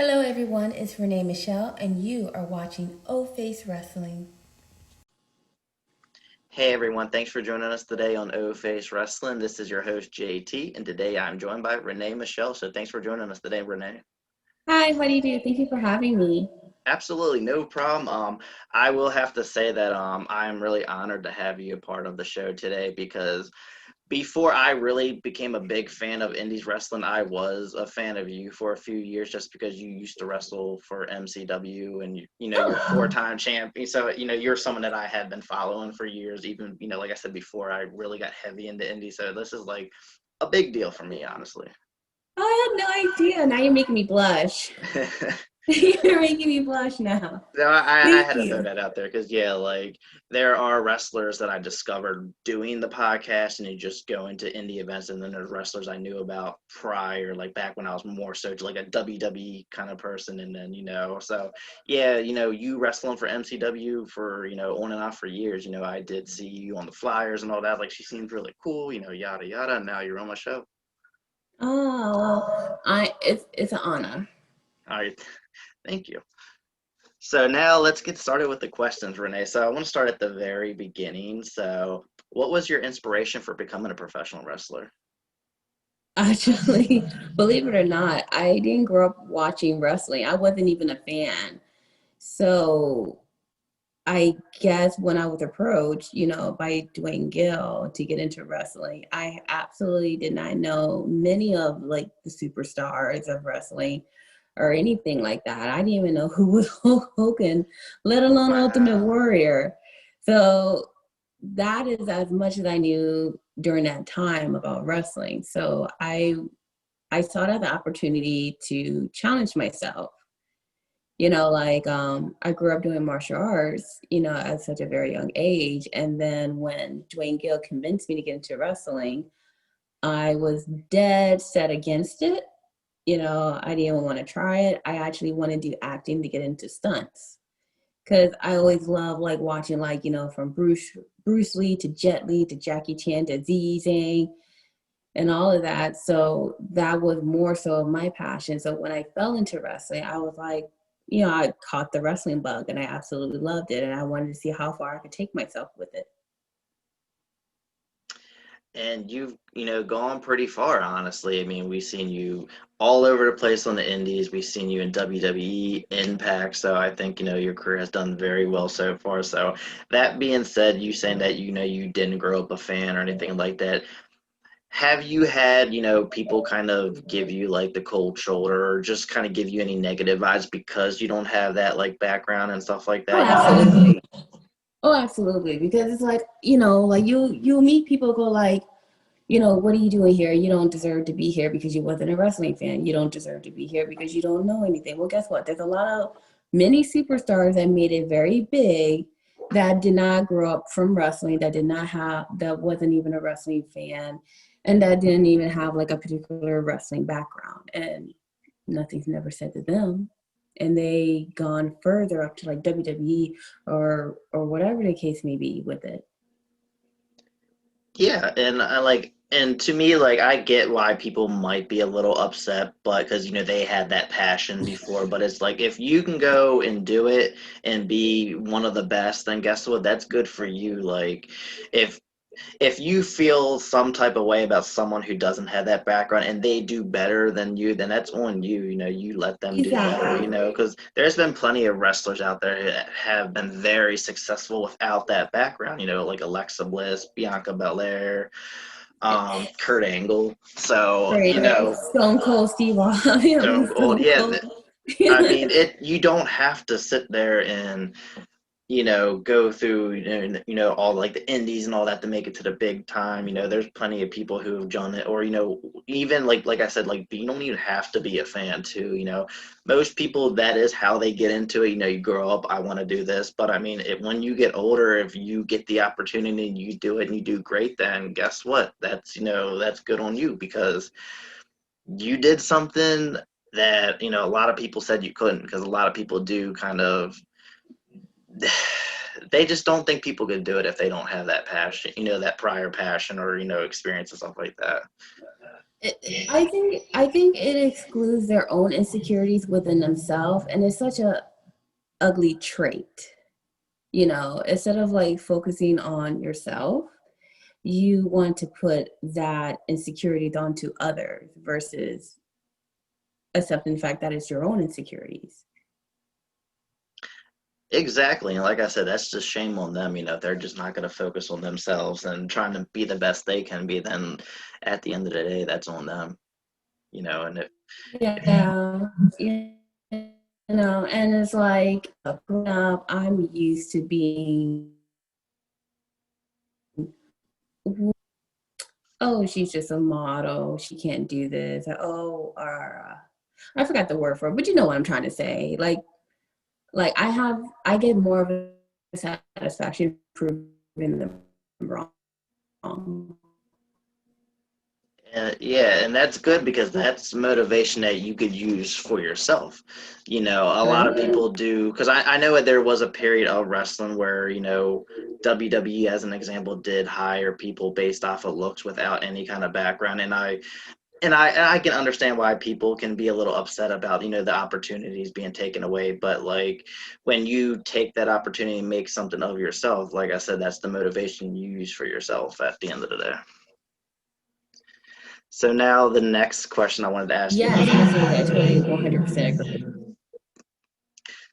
Hello, everyone. It's Renee Michelle, and you are watching O Face Wrestling. Hey everyone, thanks for joining us today on O Face Wrestling. This is your host JT, and today I'm joined by Renee Michelle. So thanks for joining us today, Renee. Hi, how do you do? Thank you for having me. Absolutely, no problem. I will have to say that I'm really honored to have you a part of the show today because before I really became a big fan of indies wrestling, I was a fan of you for a few years just because you used to wrestle for MCW and you're Oh, four-time champion. So, you're someone that I had been following for years, even, like I said before, I really got heavy into indies. So this is like a big deal for me, honestly. I had no idea. Now you're making me blush. You're making me blush now. No, I Thank had to throw you. that out there because, yeah, like there are wrestlers that I discovered doing the podcast and you just go into indie events. And then there's wrestlers I knew about prior, like back when I was more so like a WWE kind of person. And then, so yeah, you wrestling for MCW for, on and off for years. I did see you on the flyers and all that. Like she seems really cool, yada, yada. And now you're on my show. Oh, well, it's an honor. All right. Thank you. So now let's get started with the questions, Renee. So I want to start at the very beginning. So what was your inspiration for becoming a professional wrestler? Actually, believe it or not, I didn't grow up watching wrestling. I wasn't even a fan. So I guess when I was approached, by Dwayne Gill to get into wrestling, I absolutely did not know many of like the superstars of wrestling or anything like that. I didn't even know who was Hulk Hogan, let alone Ultimate Wow. Warrior. So that is as much as I knew during that time about wrestling. So I saw that the opportunity to challenge myself. I grew up doing martial arts, at such a very young age. And then when Dwayne Gill convinced me to get into wrestling, I was dead set against it. I didn't want to try it. I actually want to do acting to get into stunts because I always love like watching from Bruce Lee to Jet Li to Jackie Chan to Z Zhang and all of that. So that was more so my passion. So when I fell into wrestling, I was like, I caught the wrestling bug and I absolutely loved it. And I wanted to see how far I could take myself with it. And you've, gone pretty far, honestly. I mean, we've seen you all over the place on the indies. We've seen you in WWE, Impact. So I think, your career has done very well so far. So that being said, you saying that, you didn't grow up a fan or anything like that. Have you had, people kind of give you like the cold shoulder or just kind of give you any negative vibes because you don't have that like background and stuff like Oh, that, absolutely. Oh, absolutely. Because it's like, like you meet people go like, what are you doing here? You don't deserve to be here because you wasn't a wrestling fan. You don't deserve to be here because you don't know anything. Well, guess what? There's a lot of many superstars that made it very big that did not grow up from wrestling, that wasn't even a wrestling fan, and that didn't even have like a particular wrestling background. And nothing's never said to them. And they gone further up to like WWE or whatever the case may be with it. Yeah, and and to me, like, I get why people might be a little upset, but because, they had that passion before. But it's like, if you can go and do it and be one of the best, then guess what? That's good for you. Like, if if you feel some type of way about someone who doesn't have that background and they do better than you, then that's on you. You let them do better, Exactly. because there's been plenty of wrestlers out there that have been very successful without that background, like Alexa Bliss, Bianca Belair, Kurt Angle. So, Right. Stone Cold Steve Stone Austin. Cold, Stone yeah. Cold. I mean, you don't have to sit there and go through, all like the indies and all that to make it to the big time. There's plenty of people who have done it, or, even like I said, like you don't even have to be a fan too. Most people, that is how they get into it. You grow up, I want to do this, but I mean, when you get older, if you get the opportunity and you do it and you do great, then guess what? That's, that's good on you because you did something that, a lot of people said you couldn't, because a lot of people do kind of they just don't think people could do it if they don't have that passion, that prior passion or, experience and stuff like that. I think it excludes their own insecurities within themselves, and it's such a ugly trait. Instead of like focusing on yourself, you want to put that insecurity onto others versus accepting the fact that it's your own insecurities. Exactly. And like I said, that's just shame on them. They're just not going to focus on themselves and trying to be the best they can be. Then at the end of the day, that's on them. And if Yeah, and it's like growing up, I'm used to being, oh, she's just a model. She can't do this. Oh, or I forgot the word for it, but you know what I'm trying to say. I get more of a satisfaction proving them wrong. Yeah, and that's good because that's motivation that you could use for yourself. A lot of Right? people do, because I know that there was a period of wrestling where, WWE, as an example, did hire people based off of looks without any kind of background. And I can understand why people can be a little upset about, the opportunities being taken away. But like when you take that opportunity and make something of yourself, like I said, that's the motivation you use for yourself at the end of the day. So now the next question I wanted to ask you. Yes, absolutely. I totally 100% agree.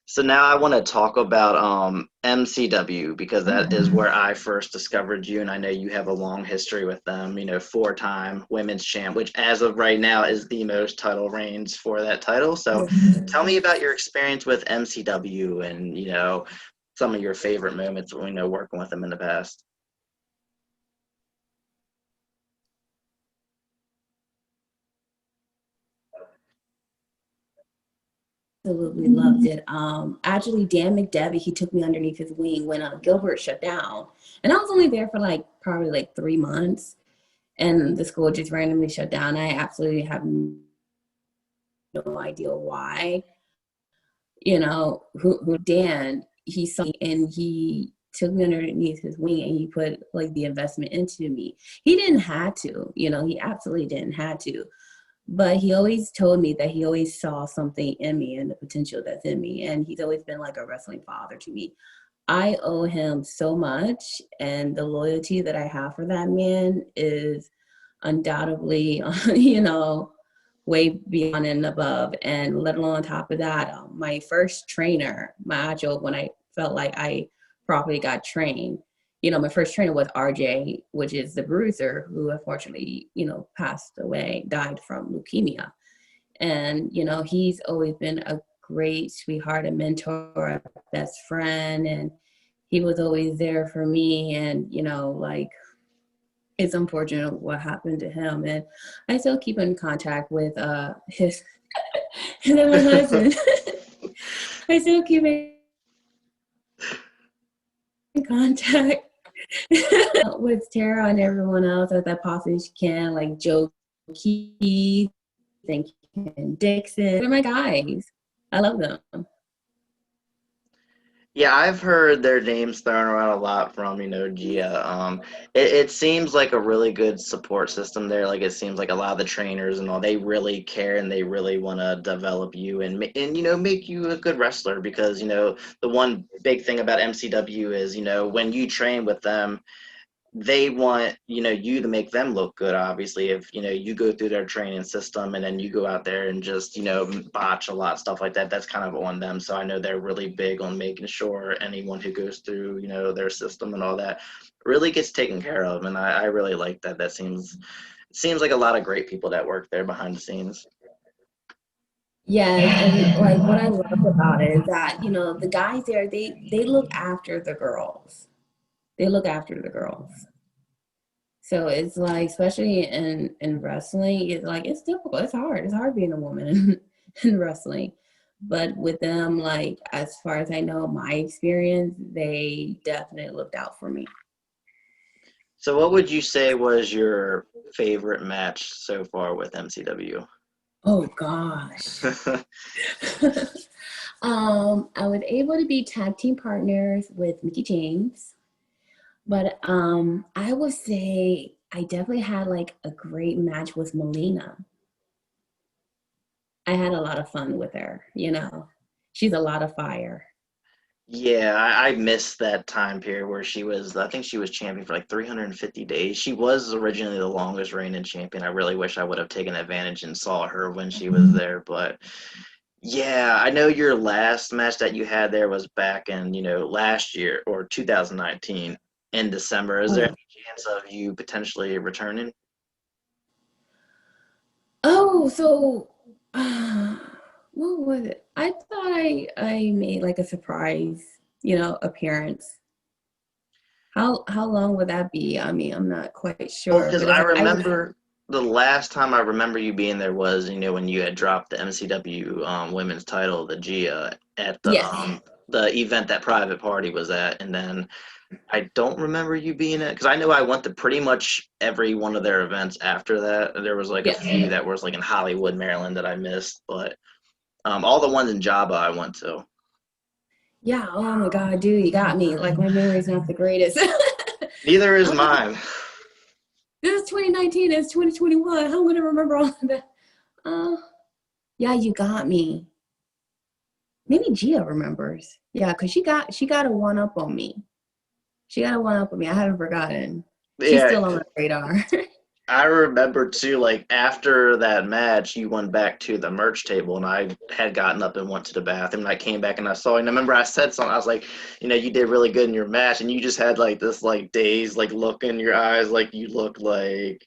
So now I want to talk about MCW, because that is where I first discovered you, and I know you have a long history with them. Four-time women's champ, which as of right now is the most title reigns for that title. So tell me about your experience with MCW and some of your favorite moments working with them in the past. Absolutely loved it. Actually, Dan McDevitt, he took me underneath his wing when Gilbert shut down, and I was only there for like probably like 3 months, and the school just randomly shut down. I absolutely have no idea why. Who Dan, he saw me and he took me underneath his wing and he put like the investment into me. He didn't have to, he absolutely didn't have to. But he always told me that he always saw something in me and the potential that's in me. And he's always been like a wrestling father to me. I owe him so much. And the loyalty that I have for that man is undoubtedly, way beyond and above. And let alone on top of that, my first trainer, my actual, when I felt like I properly got trained, my first trainer was RJ, which is the bruiser who unfortunately, passed away, died from leukemia. And, he's always been a great sweetheart, a mentor, a best friend. And he was always there for me. And, like, it's unfortunate what happened to him. And I still keep in contact with his and then my husband. I still keep in contact with Tara and everyone else as I possibly can, like Joe Keith and Ken Dixon. They're my guys. I love them. Yeah, I've heard their names thrown around a lot from, Gia. It seems like a really good support system there. Like it seems like a lot of the trainers and all, they really care and they really want to develop you and make you a good wrestler, because the one big thing about MCW is when you train with them, they want you to make them look good. Obviously, if you go through their training system and then you go out there and just botch a lot, stuff like that, that's kind of on them. So I know they're really big on making sure anyone who goes through their system and all that really gets taken care of. And I really like that. Seems like a lot of great people that work there behind the scenes. Yes, and like what I love about it is that, the guys there, they look after the girls. They look after the girls. So it's like, especially in wrestling, it's like it's difficult. It's hard. It's hard being a woman in wrestling. But with them, like as far as I know, my experience, they definitely looked out for me. So what would you say was your favorite match so far with MCW? Oh gosh. I was able to be tag team partners with Mickey James, but I would say I definitely had like a great match with Melina. I had a lot of fun with her, you know. She's a lot of fire. Yeah, I missed that time period where she was, I think she was champion for like 350 days. She was originally the longest reigning champion. I really wish I would have taken advantage and saw her when she was there. But yeah, I know your last match that you had there was back in, last year or 2019 in December. Is there Oh, any chance of you potentially returning? oh, so what was it? I thought I made like a surprise, appearance. How long would that be? I mean, I'm not quite Well, sure, because but I if I was, remember the last time I remember you being there was, when you had dropped the MCW women's title, the Gia, at yes, the event that Private Party was at, and then I don't remember you being at, because I know I went to pretty much every one of their events after that. There was like a yes, few that was like in Hollywood, Maryland that I missed, but all the ones in Java I went to. yeah. Oh my God, dude, you got me. Like my memory's not the greatest. Neither is I'm like, mine. this is 2019, it's 2021. How am I gonna remember all of that? Uh, yeah, you got me. Maybe Gia remembers. Yeah, because she got a one up on me. She got a one up on me. I haven't forgotten. She's Yeah, still on my radar. I remember too, like after that match, you went back to the merch table, and I had gotten up and went to the bathroom, and I came back and I saw, and I remember I said something. I was like, you did really good in your match, and you just had like this like dazed like look in your eyes, like you looked like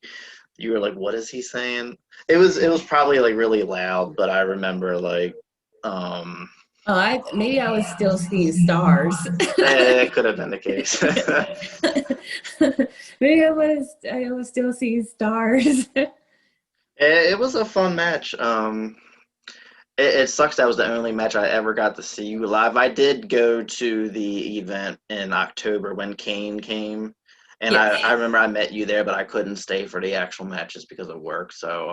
you were like, what is he saying? It was probably like really loud, but I remember like, um, Oh, I maybe I was still seeing stars. it could have been the case. Maybe I was still seeing stars. It was a fun match. It sucks that was the only match I ever got to see you live. I did go to the event in October when Kane came, and Yes, I remember I met you there, but I couldn't stay for the actual matches because of work. So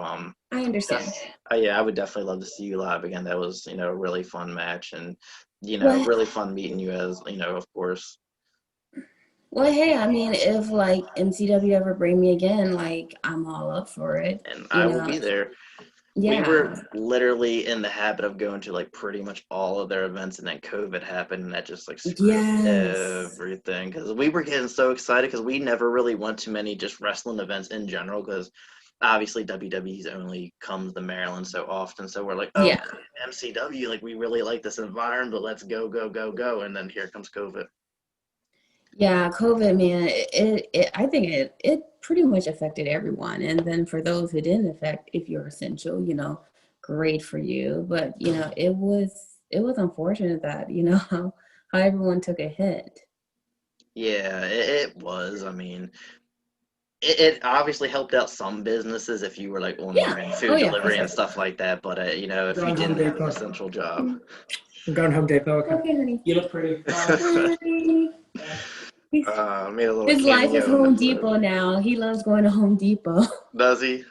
I understand. yeah, I would definitely love to see you live again. That was a really fun match, and Well, really fun meeting you as of course. well, hey, I mean, if like MCW ever bring me again, like I'm all up for it. And I You will know, be there. We were yeah, literally in the habit of going to like pretty much all of their events, and then COVID happened, and that just like screwed up yes, everything. Because we were getting so excited because we never really went to many just wrestling events in general. Because obviously WWE's only comes to Maryland so often, so we're like, oh, yeah. MCW, like we really like this environment, but let's go, go, go, go, and then here comes COVID. Yeah, COVID, man, I think it pretty much affected everyone. And then for those who didn't affect, if you're essential, great for you. But it was unfortunate that, how everyone took a hit. Yeah, it was. I mean, it obviously helped out some businesses if you were like Yeah. online Oh food yeah, for delivery and sure. stuff like that. But I'm if you going Home didn't have an Depot. essential job, I'm going Home Depot. Okay. Okay, honey. You look pretty. Hi. He's, made a little his life is cameo in Home that clip. Depot now. He loves going to Home Depot. Does he?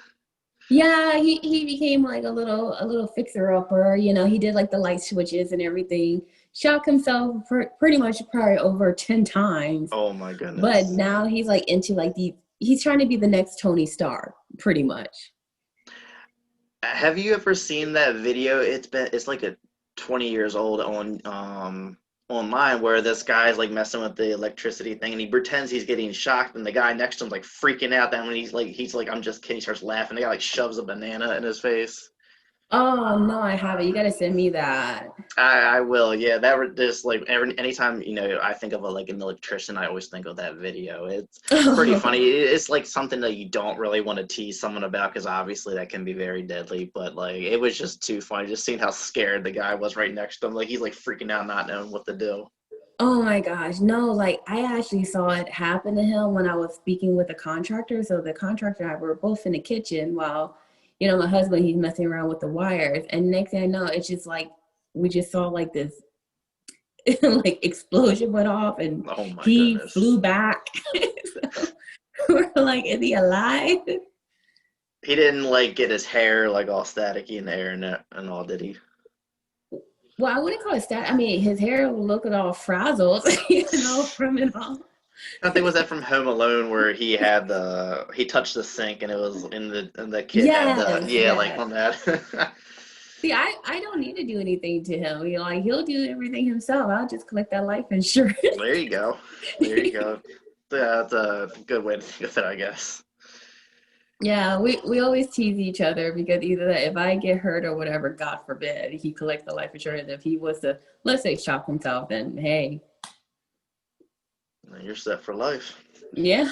Yeah, he became like a little fixer upper. He did like the light switches and everything. Shocked himself pretty much probably over 10 times. Oh my But goodness. now he's like into like he's trying to be the next Tony Stark, pretty much. Have you ever seen that video? It's like a 20 years old on online where this guy's like messing with the electricity thing and he pretends he's getting shocked and the guy next to him's like freaking out. Then when he's like I'm just kidding, he starts laughing. The guy like shoves a banana in his face. Oh no, I haven't. You gotta send me that. I will, yeah. That were just like anytime I think of like an electrician, I always think of that video. It's pretty funny. It's like something that you don't really want to tease someone about because obviously that can be very deadly. But like it was just too funny, just seeing how scared the guy was right next to him. Like he's like freaking out, not knowing what to do. Oh my gosh, no, like I actually saw it happen to him when I was speaking with a contractor. So the contractor and I were both in the kitchen while, my husband, he's messing around with the wires. And next thing I know, it's just like we just saw like this like explosion went off and Oh my he goodness. flew back. So we're like, is he alive? He didn't like get his hair like all staticky in the air and all, did he? Well, I wouldn't call it stat. I mean, his hair looked all frazzled, from it all. I think was that from Home Alone where he touched the sink and it was and the kid had the Yes, yeah like yes. on that. See, I don't need to do anything to him. You know, like he'll do everything himself. I'll just collect that life insurance. There you go. There you go. Yeah, that's a good way to think of it, I guess. Yeah, we always tease each other because either that if I get hurt or whatever, God forbid, he collects the life insurance. If he was to, let's say, shop himself, then hey, You're set for life. yeah.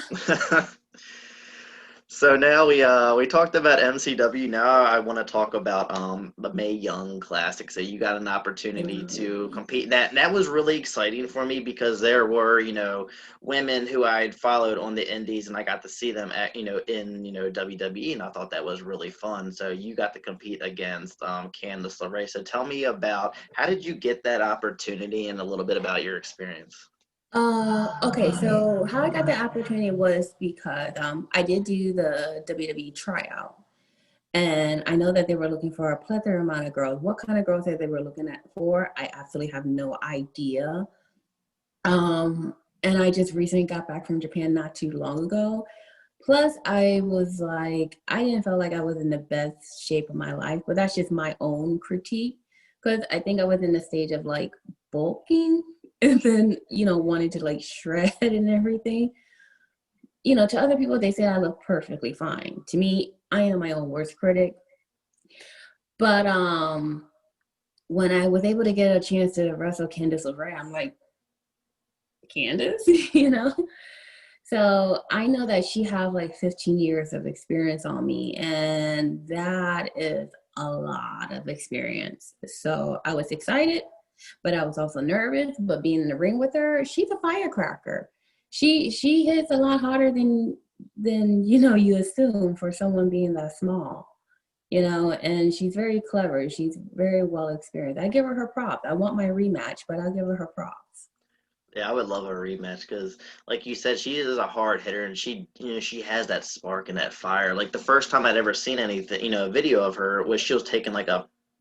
So now we talked about MCW. Now I want to talk about the Mae Young Classic. So you got an opportunity to compete. That was really exciting for me because there were women who I had followed on the Indies and I got to see them at in WWE and I thought that was really fun. So you got to compete against Candice LeRae. So tell me about how did you get that opportunity and a little bit about your experience. Okay, so how I got the opportunity was because I did do the WWE tryout. And I know that they were looking for a plethora amount of girls. What kind of girls that they were looking at for, I absolutely have no idea. And I just recently got back from Japan not too long ago. Plus, I was like, I didn't feel like I was in the best shape of my life, but that's just my own critique. Because I think I was in the stage of like bulking and then, wanting to like shred and everything. To other people, they say I look perfectly fine. To me, I am my own worst critic. But when I was able to get a chance to wrestle Candice LeRae, I'm like, Candice, So I know that she have like 15 years of experience on me, and that is a lot of experience. So I was excited, but I was also nervous. But being in the ring with her, she's a firecracker. She hits a lot harder than you assume for someone being that small. And she's very clever. She's very well experienced. I give her her props. I want my rematch, but I'll give her her props. Yeah, I would love a rematch because, like you said, she is a hard hitter and she has that spark and that fire. Like the first time I'd ever seen anything, a video of her was she was taking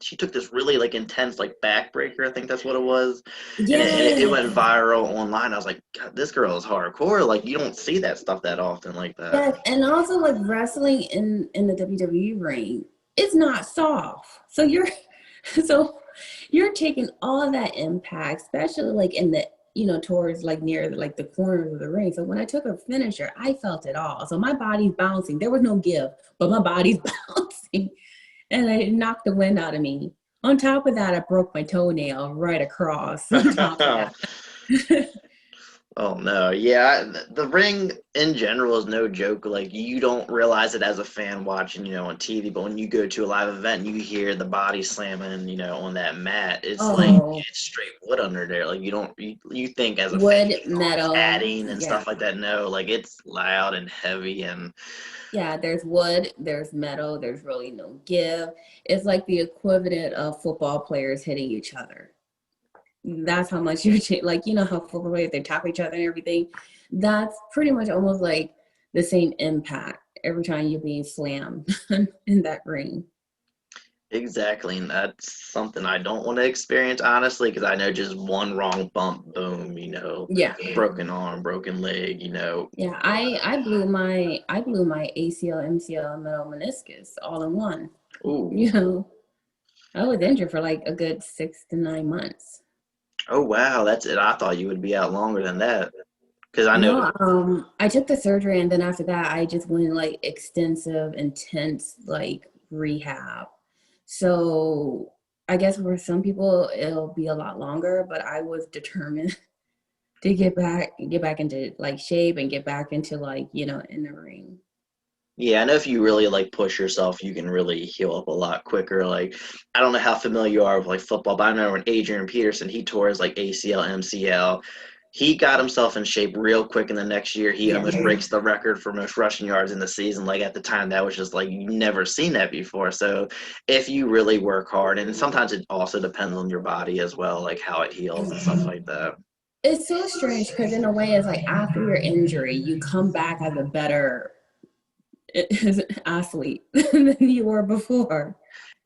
she took this really like intense like backbreaker, I think that's what it was, and it went Yes. viral online. I was like, God, this girl is hardcore. Like you don't see that stuff that often like that. Yes, and also like wrestling in the WWE ring, it's not soft. So you're so you're taking all of that impact, especially like in the towards like near like the corners of the ring. So when I took a finisher, I felt it all. So my body's bouncing. There was no give, but my body's bouncing, and it knocked the wind out of me. On top of that, I broke my toenail right across. On top of that. Oh no, yeah, the ring in general is no joke. Like you don't realize it as a fan watching, on TV, but when you go to a live event and you hear the body slamming, on that mat, it's like Oh, it's straight wood under there. Like you don't you think as a fan, wood, metal, padding and yeah. stuff like that. No, like it's loud and heavy and Yeah, there's wood, there's metal, there's really no give. It's like the equivalent of football players hitting each other. That's how much like, how football players, they tap each other and everything. That's pretty much almost like the same impact every time you're being slammed in that ring. exactly. And that's something I don't want to experience honestly, because I know just one wrong bump, boom, Yeah. broken arm, broken leg, Yeah, I blew my ACL, MCL, and metal meniscus all in one. Ooh. I was injured for like a good 6 to 9 months. Oh wow, that's it. I thought you would be out longer than that. Because I know. No, I took the surgery and then after that I just went like extensive, intense like rehab. So I guess for some people it'll be a lot longer, but I was determined to get back into like shape and get back into like, in the ring. Yeah, I know if you really like push yourself, you can really heal up a lot quicker. Like, I don't know how familiar you are with like football, but I remember when Adrian Peterson he tore his like ACL, MCL. He got himself in shape real quick, and the next year he Yeah. almost breaks the record for most rushing yards in the season. Like at the time, that was just like you never seen that before. So if you really work hard, and sometimes it also depends on your body as well, like how it heals and stuff like that. It's so strange because in a way it's like after your injury you come back as a better athlete than you were before.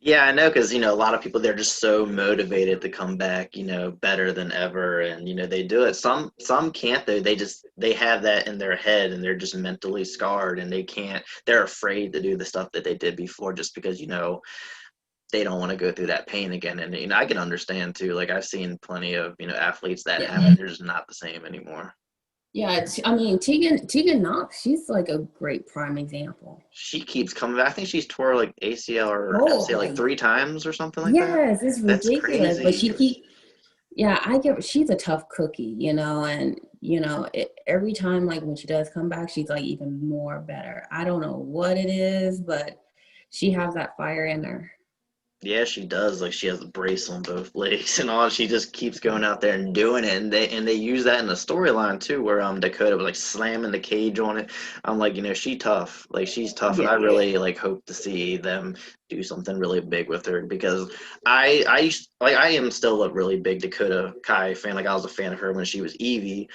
Yeah, I know, because a lot of people, they're just so motivated to come back, better than ever, and they do it. Some can't though. They have that in their head, and they're just mentally scarred, and they can't. They're afraid to do the stuff that they did before, just because they don't want to go through that pain again. And I can understand too. Like I've seen plenty of athletes that Yeah. happen. They're just not the same anymore. Yeah, I mean, Tegan Knox, she's like a great prime example. She keeps coming back. I think she's tore like ACL or Oh, FCL like 3 times or something like that. yes, it's That's ridiculous. But crazy. yeah, she's a tough cookie, and every time like when she does come back, she's like even more better. I don't know what it is, but she has that fire in her. Yeah, she does. Like she has a brace on both legs and all. She just keeps going out there and doing it, and they use that in the storyline too, where Dakota was like slamming the cage on it. I'm like, she tough. Like she's tough, and Yeah. I really like hope to see them do something really big with her, because I am still a really big Dakota Kai fan. Like I was a fan of her when she was Evie.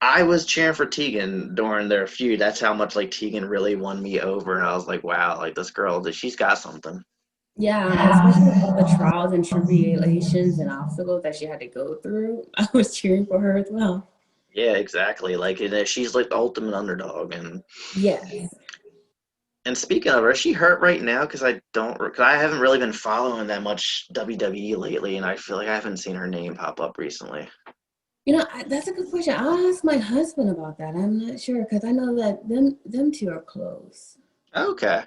I was cheering for Tegan during their feud. That's how much like Tegan really won me over, and I was like, wow, like this girl, she's got something. Yeah, especially with all the trials and tribulations and obstacles that she had to go through. I was cheering for her as well. Yeah, exactly. Like she's like the ultimate underdog. Yes. And speaking of her, is she hurt right now? Because I haven't really been following that much WWE lately, and I feel like I haven't seen her name pop up recently. That's a good question. I'll ask my husband about that. I'm not sure because I know that them two are close. Okay,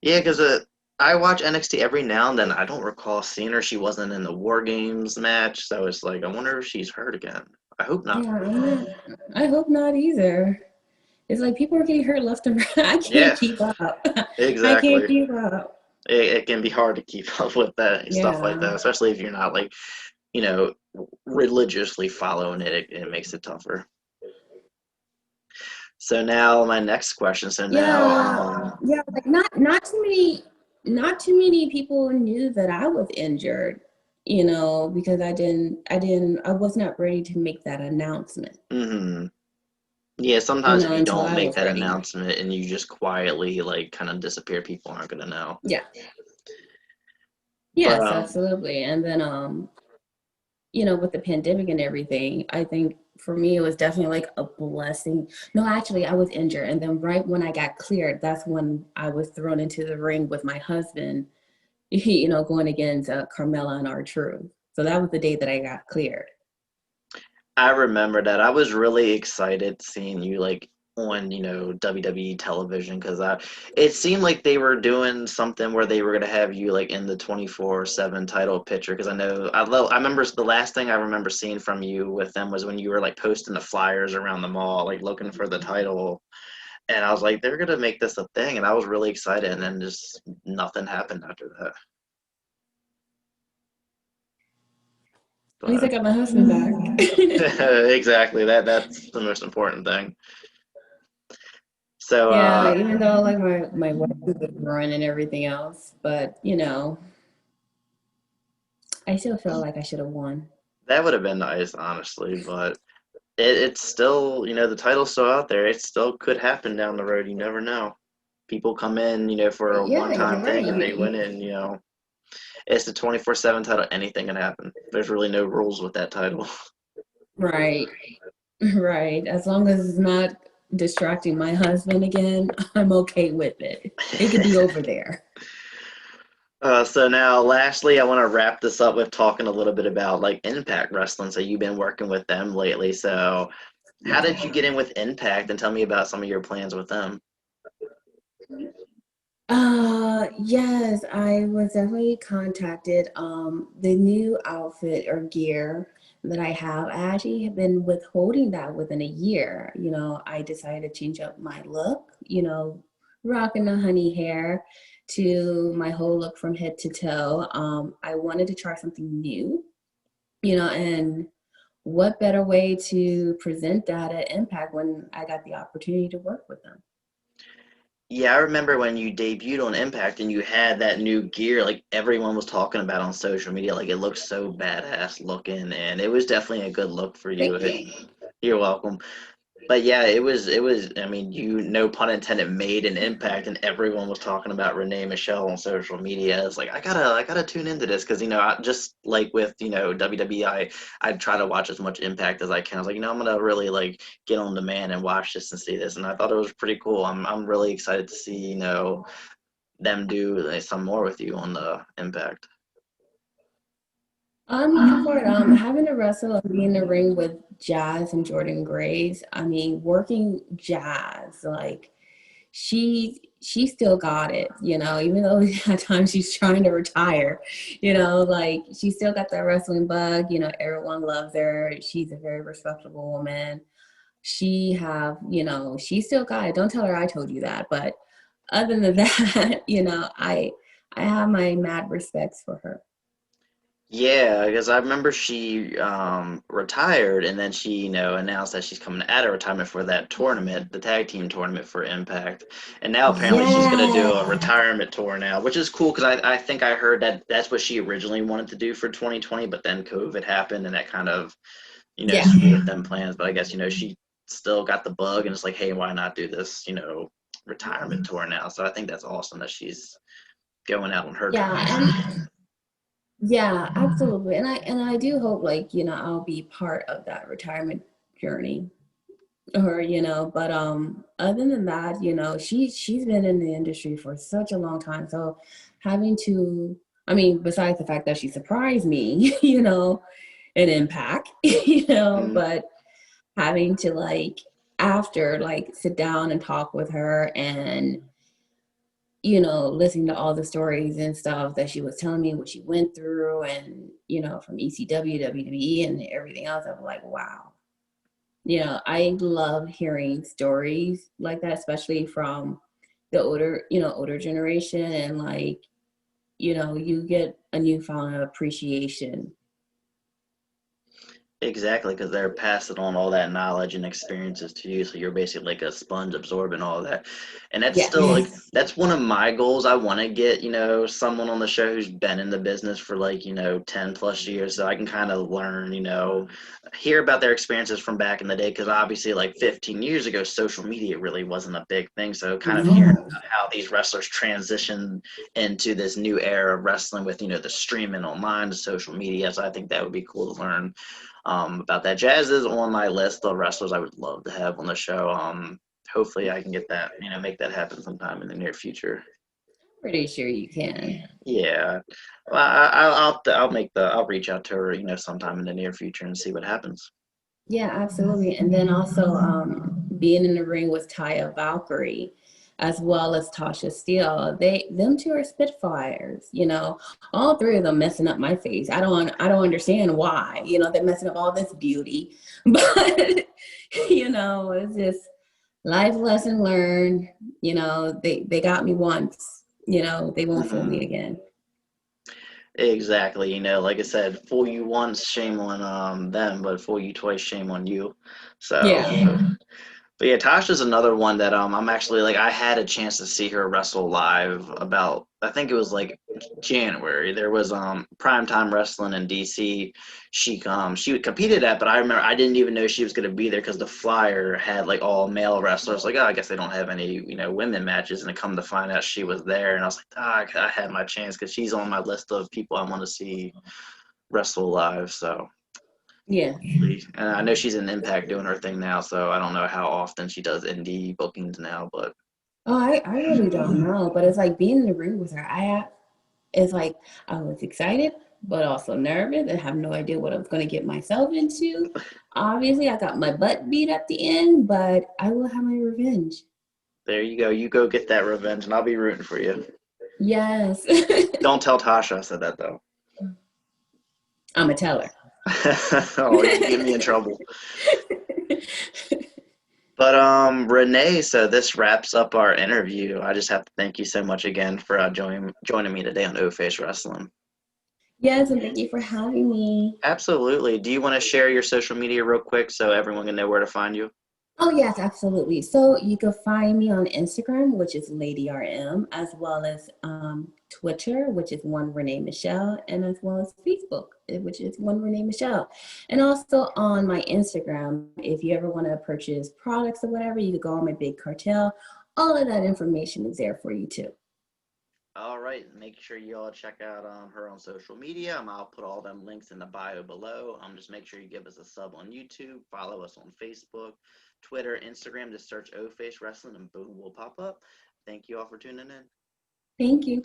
yeah, because I watch NXT every now and then. I don't recall seeing her. She wasn't in the War Games match, so it's like I wonder if she's hurt again. I hope not. Yeah, I hope not either. It's like people are getting hurt left and right. I Yeah, can't keep up. I can't exactly. keep up. It can be hard to keep up with that stuff like Yeah. that, especially if you're not like you know, religiously following it makes it tougher. So now my next question. So now, Yeah, like not too many people knew that I was injured, because I was not ready to make that announcement, yeah, sometimes if you until don't I make was that ready. announcement and you just quietly like kind of disappear, people aren't gonna know. Yeah. But Yes, absolutely. And then with the pandemic and everything, I think for me it was definitely like a blessing. No, actually I was injured, and then right when I got cleared, that's when I was thrown into the ring with my husband, going against Carmella and R-Truth. So that was the day that I got cleared. I remember that I was really excited seeing you like on WWE television, because it seemed like they were doing something where they were gonna have you like in the 24/7 title picture, because I remember the last thing I remember seeing from you with them was when you were like posting the flyers around the mall like looking for the title, and I was like they're gonna make this a thing, and I was really excited, and then just nothing happened after that. At least I But got my husband back. exactly, that's the most important thing. So Yeah, even though like my wife was growing and everything else, but I still feel like I should have won. that would have been nice, honestly, but it's still, the title's still out there. It still could happen down the road. You never know. People come in, for a Yeah, one-time you're thing and they right. win it, and, it's the 24/7 title. Anything can happen. There's really no rules with that title. Right. Right. As long as it's not distracting my husband again, I'm okay with it. It could be over there. So now, lastly, I want to wrap this up with talking a little bit about like Impact Wrestling. So you've been working with them lately. So how Yeah. did you get in with Impact, and tell me about some of your plans with them? Yes, I was definitely contacted. The new outfit or gear that I have, I actually have been withholding that within a year. I decided to change up my look, rocking the honey hair to my whole look from head to toe. I wanted to try something new, and what better way to present that at Impact when I got the opportunity to work with them? Yeah, I remember when you debuted on Impact and you had that new gear, like everyone was talking about on social media, like it looked so badass looking, and it was definitely a good look for you. Thank you. You're welcome. But yeah, it was, I mean, no pun intended, made an impact, and everyone was talking about Renee Michelle on social media. It's like, I gotta tune into this, because just like with WWE, I try to watch as much Impact as I can. I was like, I'm gonna really like get on demand and watch this and see this, and I thought it was pretty cool. I'm really excited to see them do like, some more with you on the Impact. I'm here for it. Having to wrestle and be in the ring with Jazz and Jordan Grace. I mean, working Jazz, like she still got it, even though at times she's trying to retire, like she still got that wrestling bug. Everyone loves her. She's a very respectable woman. She still got it. Don't tell her I told you that. But other than that, I have my mad respects for her. Yeah, because I remember she retired, and then she, announced that she's coming out of retirement for that tournament, the tag team tournament for Impact. And now apparently she's going to do a Yeah. retirement tour now, which is cool, because I think I heard that that's what she originally wanted to do for 2020, but then COVID happened, and that kind of, Yeah. screwed up them plans. But I guess, she still got the bug, and it's like, hey, why not do this, retirement tour now? So I think that's awesome that she's going out on her Yeah. terms. Yeah, absolutely. And I do hope, like, I'll be part of that retirement journey, or, but other than that, she's been in the industry for such a long time. So having to, I mean, besides the fact that she surprised me, an impact, Mm, but having to, like, after, like, sit down and talk with her and listening to all the stories and stuff that she was telling me, what she went through, and, from ECW, WWE, and everything else, I was like, wow. I love hearing stories like that, especially from the older generation, and, like, you get a newfound appreciation. Exactly, because they're passing on all that knowledge and experiences to you, so you're basically like a sponge absorbing all that. And that's still like Yes. that's one of my goals. I want to get, someone on the show who's been in the business for like, 10 plus years, so I can kind of learn, hear about their experiences from back in the day, because obviously like 15 years ago, social media really wasn't a big thing. So kind of hearing No. about how these wrestlers transition into this new era of wrestling with, the streaming online to social media. So I think that would be cool to learn about that. Jazz is on my list of wrestlers I would love to have on the show. Hopefully I can get that, make that happen sometime in the near future. Pretty sure you can. Yeah, well, I'll reach out to her, sometime in the near future and see what happens. Yeah, absolutely. And then also being in the ring with Taya Valkyrie as well as Tasha Steele. Them two are spitfires, All three of them messing up my face. I don't understand why. They're messing up all this beauty. But it's just life lesson learned. They got me once, they won't fool Hmm. me again. Exactly. Like I said, fool you once, shame on them, but fool you twice, shame on you. So, Yeah. but yeah, Tasha's another one that I'm actually like, I had a chance to see her wrestle live about, I think it was like January. There was primetime wrestling in DC. She competed at, but I remember I didn't even know she was gonna be there, because the flyer had like all male wrestlers. Like, oh, I guess they don't have any women matches, and to come to find out she was there, and I was like, I had my chance, because she's on my list of people I want to see wrestle live. So. Yeah. And I know she's in Impact doing her thing now, so I don't know how often she does indie bookings now, but Oh, I really don't know, but it's like being in the ring with her. It's like I was excited, but also nervous and have no idea what I was going to get myself into. Obviously, I got my butt beat at the end, but I will have my revenge. there you go. You go get that revenge, and I'll be rooting for you. Yes. Don't tell Tasha I said that, though. I'm a teller. Oh, you get me in trouble. But Renee, so this wraps up our interview. I just have to thank you so much again for joining me today on O Face Wrestling. Yes, and thank you for having me. Absolutely. Do you want to share your social media real quick so everyone can know where to find you? Oh, yes, absolutely. So you can find me on Instagram, which is Lady RM, as well as Twitter, which is one Renee Michelle, and as well as Facebook, which is one Renee Michelle. And also on my Instagram, if you ever want to purchase products or whatever, you could go on my big cartel. All of that information is there for you too. All right, make sure you all check out her on social media. I'll put all them links in the bio below. Just make sure you give us a sub on YouTube, follow us on Facebook, Twitter, Instagram. Just search O Face Wrestling, and boom, we'll pop up. Thank you all for tuning in. Thank you.